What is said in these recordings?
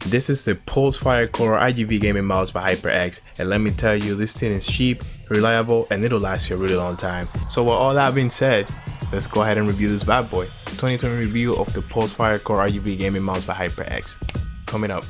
This is the pulsefire core RGB gaming mouse by HyperX, and let me tell you, this thing is cheap, reliable, and it'll last you a really long time. So with all that being said, let's go ahead and review this bad boy. 2020 review of the pulsefire core RGB gaming mouse by HyperX. Coming up.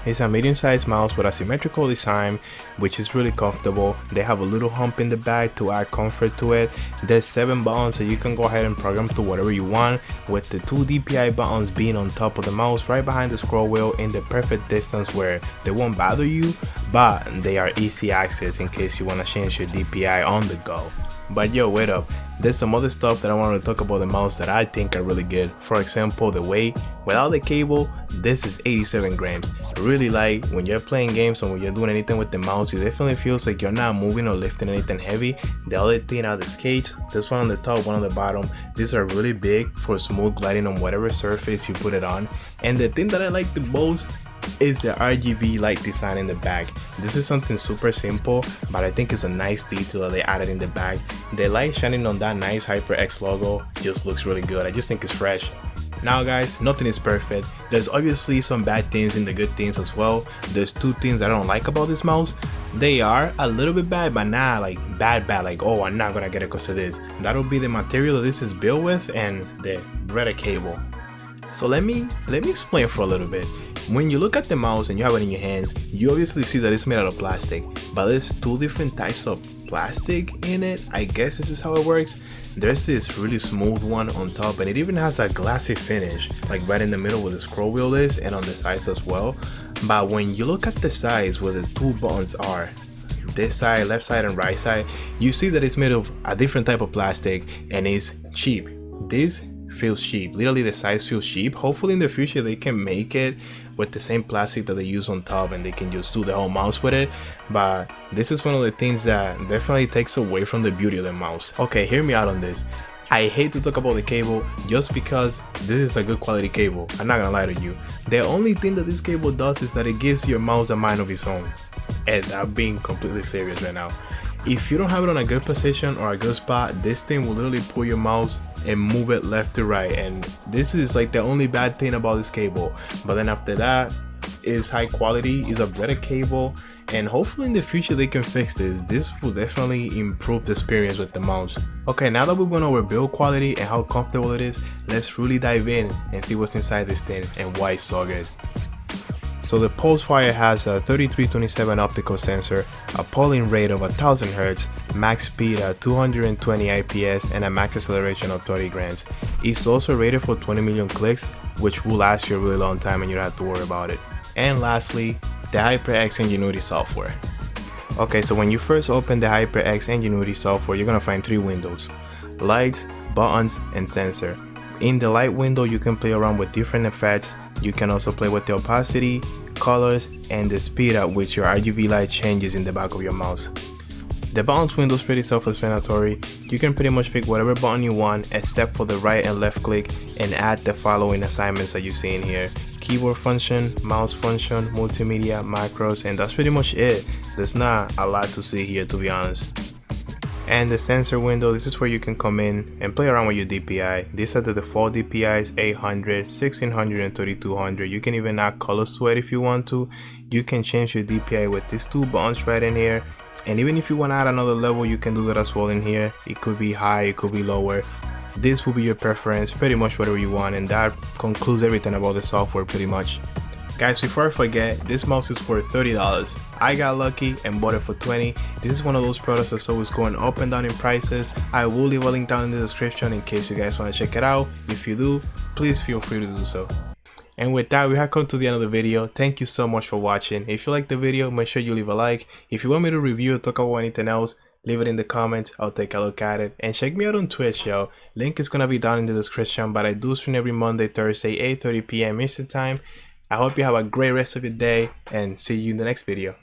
It's a medium-sized mouse with a symmetrical design, which is really comfortable. They have a little hump in the back to add comfort to it. There's 7 buttons, so you can go ahead and program to whatever you want, with the 2 DPI buttons being on top of the mouse right behind the scroll wheel in the perfect distance where they won't bother you, but they are easy access in case you want to change your DPI on the go. But yo, wait up, there's some other stuff that I wanted to talk about the mouse that I think are really good. For example, the weight. Without the cable, this is 87 grams. Really light. When you're playing games or when you're doing anything with the mouse, it definitely feels like you're not moving or lifting anything heavy. The other thing are the skates. This one on the top, one on the bottom. These are really big for smooth gliding on whatever surface you put it on. And the thing that I like the most is the RGB light design in the back. This is something super simple, but I think it's a nice detail that they added in the back. The light shining on that nice HyperX logo just looks really good. I just think it's fresh. Now guys, nothing is perfect. There's obviously some bad things and the good things as well. There's 2 things that I don't like about this mouse. They are a little bit bad, but not like bad like, oh, I'm not gonna get it because of this. That'll be the material that this is built with and the breaded cable. So let me explain for a little bit. When you look at the mouse and you have it in your hands, you obviously see that it's made out of plastic, but there's 2 different types of plastic in it. I guess this is how it works. There's this really smooth one on top, and it even has a glassy finish, like right in the middle where the scroll wheel is and on the sides as well. But when you look at the sides where the 2 buttons are, this side, left side and right side, you see that it's made of a different type of plastic and it's cheap. This feels cheap. Literally the size feels cheap. Hopefully in the future they can make it with the same plastic that they use on top and they can just do the whole mouse with it, but this is one of the things that definitely takes away from the beauty of the mouse. Okay, hear me out on this. I hate to talk about the cable just because this is a good quality cable. I'm not gonna lie to you. The only thing that this cable does is that it gives your mouse a mind of its own, and I'm being completely serious right now. If you don't have it on a good position or a good spot, this thing will literally pull your mouse and move it left to right, and this is like the only bad thing about this cable. But then after that is high quality, is a better cable, and hopefully in the future they can fix this. This will definitely improve the experience with the mouse. Okay, now that we went over build quality and how comfortable it is, let's really dive in and see what's inside this thing and why it's so good. So the pulsefire has a 3327 optical sensor, a polling rate of 1000 Hz, max speed at 220 IPS, and a max acceleration of 30 grams. It's also rated for 20 million clicks, which will last you a really long time and you don't have to worry about it. And lastly, the HyperX Ingenuity software. Okay, so when you first open the HyperX Ingenuity software, you're gonna find 3 windows: lights, buttons, and sensor. In the light window, you can play around with different effects. You can also play with the opacity, colors, and the speed at which your RGB light changes in the back of your mouse. The buttons window is pretty self-explanatory. You can pretty much pick whatever button you want except for the right and left click and add the following assignments that you see in here: keyboard function, mouse function, multimedia, macros, and that's pretty much it. There's not a lot to see here, to be honest. And the sensor window, this is where you can come in and play around with your DPI. These are the default DPIs: 800, 1600, and 3200. You can even add colors to it if you want to. You can change your DPI with these 2 buttons right in here. And even if you want to add another level, you can do that as well in here. It could be high, it could be lower. This will be your preference, pretty much whatever you want. And that concludes everything about the software pretty much. Guys, before I forget, this mouse is worth $30. I got lucky and bought it for $20. This is one of those products that's always going up and down in prices. I will leave a link down in the description in case you guys want to check it out. If you do, please feel free to do so. And with that, we have come to the end of the video. Thank you so much for watching. If you liked the video, make sure you leave a like. If you want me to review or talk about anything else, leave it in the comments. I'll take a look at it. And check me out on Twitch, yo. Link is gonna be down in the description, but I do stream every Monday, Thursday, 8:30 p.m. Eastern time. I hope you have a great rest of your day and see you in the next video.